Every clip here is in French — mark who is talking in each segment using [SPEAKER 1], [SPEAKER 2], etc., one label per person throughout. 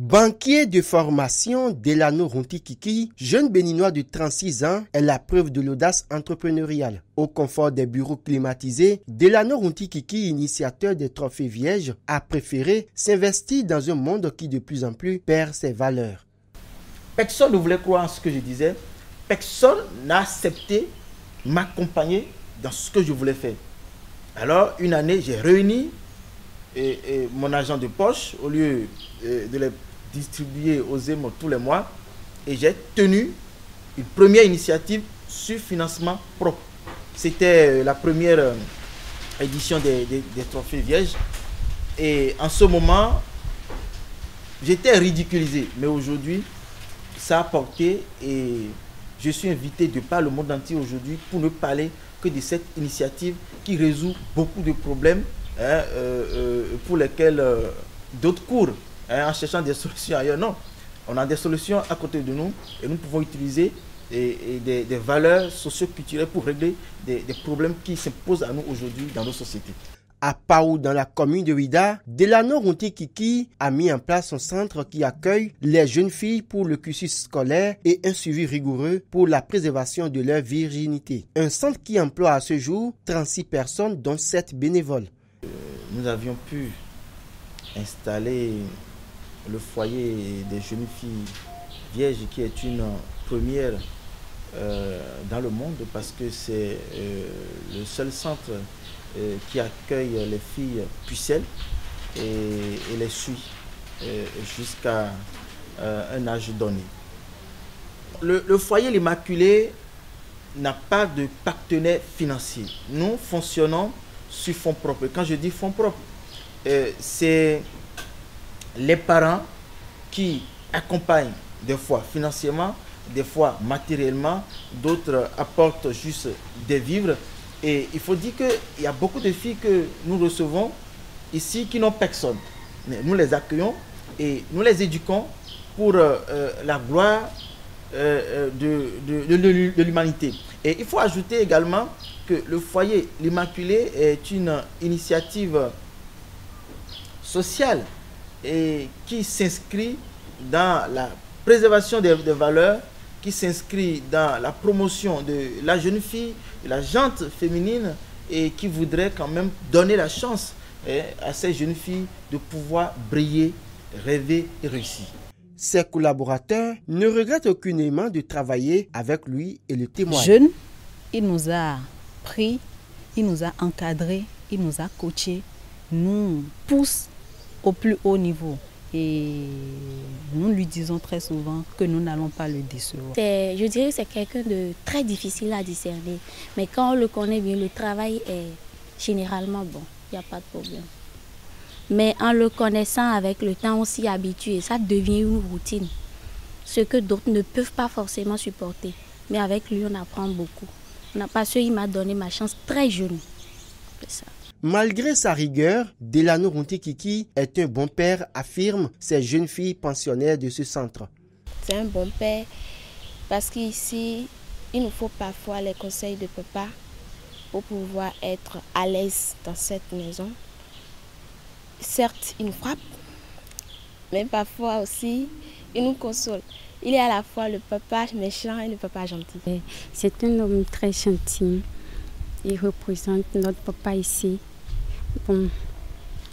[SPEAKER 1] Banquier de formation, Delano Runtikiki, jeune béninois de 36 ans, est la preuve de l'audace entrepreneuriale. Au confort des bureaux climatisés, Delano Runtikiki, initiateur des trophées Vierge, a préféré s'investir dans un monde qui de plus en plus perd ses valeurs.
[SPEAKER 2] Personne ne voulait croire en ce que je disais. Personne n'a accepté m'accompagner dans ce que je voulais faire. Alors, une année, j'ai réuni mon argent de poche, au lieu de les distribuer aux émaux tous les mois, et j'ai tenu une première initiative sur financement propre. C'était la première édition des trophées Vierge, et en ce moment, j'étais ridiculisé, mais aujourd'hui, ça a porté et je suis invité de par le monde entier aujourd'hui pour ne parler que de cette initiative qui résout beaucoup de problèmes pour lesquels d'autres courent en cherchant des solutions ailleurs. Non, on a des solutions à côté de nous et nous pouvons utiliser des valeurs socio-culturelles pour régler des problèmes qui s'imposent à nous aujourd'hui dans nos sociétés.
[SPEAKER 1] À Paou, dans la commune de Ouida, Delano Runtikiki a mis en place un centre qui accueille les jeunes filles pour le cursus scolaire et un suivi rigoureux pour la préservation de leur virginité. Un centre qui emploie à ce jour 36 personnes, dont 7 bénévoles.
[SPEAKER 2] Nous avions pu installer le foyer des jeunes filles vierges, qui est une première dans le monde, parce que c'est le seul centre qui accueille les filles pucelles et les suit jusqu'à un âge donné. Le foyer L'Immaculée n'a pas de partenaire financier. Nous fonctionnons sur fonds propres. Quand je dis fonds propres, c'est les parents qui accompagnent, des fois financièrement, des fois matériellement, d'autres apportent juste des vivres. Et il faut dire qu'il y a beaucoup de filles que nous recevons ici qui n'ont personne. Mais nous les accueillons et nous les éduquons pour la gloire de l'humanité. Et il faut ajouter également que le foyer L'Immaculée est une initiative sociale et qui s'inscrit dans la préservation des valeurs, qui s'inscrit dans la promotion de la jeune fille, de la gente féminine, et qui voudrait quand même donner la chance à ces jeunes filles de pouvoir briller, rêver et réussir.
[SPEAKER 1] Ses collaborateurs ne regrettent aucunement de travailler avec lui et le témoignent.
[SPEAKER 3] Jeune, il nous a pris, il nous a encadrés, il nous a coachés, nous pousse au plus haut niveau. Et nous lui disons très souvent que nous n'allons pas le décevoir.
[SPEAKER 4] Je dirais que c'est quelqu'un de très difficile à discerner. Mais quand on le connaît bien, le travail est généralement bon. Il n'y a pas de problème. Mais en le connaissant avec le temps, on s'y habitue et ça devient une routine. Ce que d'autres ne peuvent pas forcément supporter. Mais avec lui, on apprend beaucoup. Parce qu'il m'a donné ma chance très jeune. C'est ça.
[SPEAKER 1] Malgré sa rigueur, Delano Runtikiki est un bon père, affirment ces jeunes filles pensionnaires de ce centre.
[SPEAKER 5] C'est un bon père parce qu'ici, il nous faut parfois les conseils de papa pour pouvoir être à l'aise dans cette maison. Certes, il nous frappe, mais parfois aussi, il nous console. Il est à la fois le papa méchant et le papa gentil.
[SPEAKER 6] C'est un homme très gentil. Il représente notre papa ici. Bon,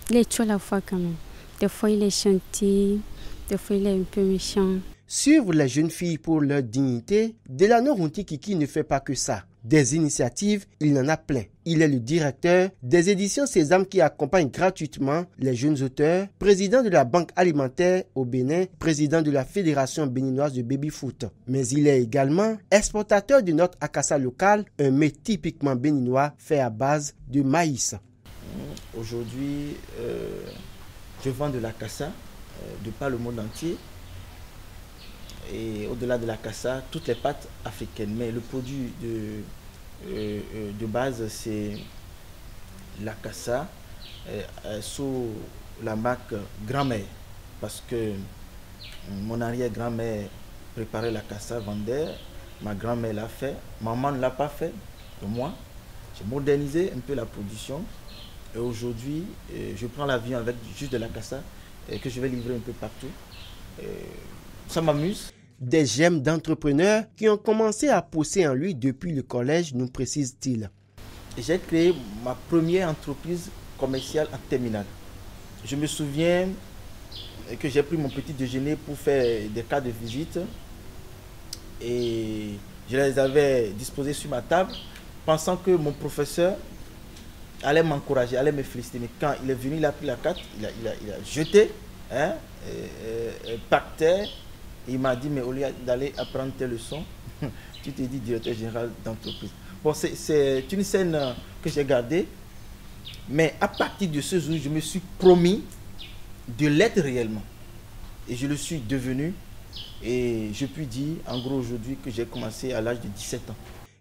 [SPEAKER 6] il est tout à la fois quand même. Des fois il est gentil, des fois il est un peu méchant.
[SPEAKER 1] Suivre les jeunes filles pour leur dignité, Delano Runtikiki ne fait pas que ça. Des initiatives, il en a plein. Il est le directeur des éditions Sésame qui accompagne gratuitement les jeunes auteurs, président de la Banque alimentaire au Bénin, président de la Fédération béninoise de baby-foot. Mais il est également exportateur de notre akassa local, un mets typiquement béninois fait à base de maïs.
[SPEAKER 2] Aujourd'hui, je vends de l'akassa de par le monde entier. Et au-delà de l'akassa, toutes les pâtes africaines. Mais le produit de base, c'est l'akassa sous la marque grand-mère. Parce que mon arrière-grand-mère préparait l'akassa, vendait. Ma grand-mère l'a fait. Maman ne l'a pas fait. Donc moi, j'ai modernisé un peu la production. Et aujourd'hui, je prends l'avion avec juste de l'akassa que je vais livrer un peu partout. Ça m'amuse.
[SPEAKER 1] Des gemmes d'entrepreneurs qui ont commencé à pousser en lui depuis le collège, nous précise-t-il.
[SPEAKER 2] J'ai créé ma première entreprise commerciale en terminale. Je me souviens que j'ai pris mon petit déjeuner pour faire des cartes de visite et je les avais disposées sur ma table pensant que mon professeur allait m'encourager, allait me féliciter. Mais quand il est venu, il a pris la carte, il a jeté, par terre, et il m'a dit, mais au lieu d'aller apprendre tes leçons, tu t'es dit directeur général d'entreprise. Bon, c'est une scène que j'ai gardée, mais à partir de ce jour, je me suis promis de l'être réellement. Et je le suis devenu, et je puis dire, en gros, aujourd'hui, que j'ai commencé à l'âge de 17 ans.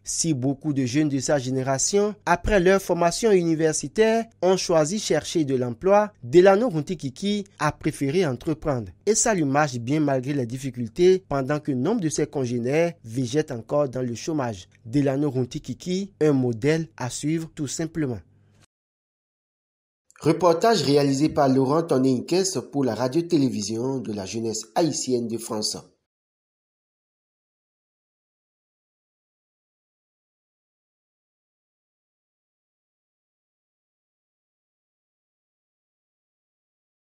[SPEAKER 1] Si beaucoup de jeunes de sa génération, après leur formation universitaire, ont choisi chercher de l'emploi, Delano Runtikiki a préféré entreprendre. Et ça lui marche bien malgré les difficultés, pendant que nombre de ses congénères végètent encore dans le chômage. Delano Runtikiki, un modèle à suivre tout simplement. Reportage réalisé par Laurent Tonné-Inkes pour la radio-télévision de la jeunesse haïtienne de France.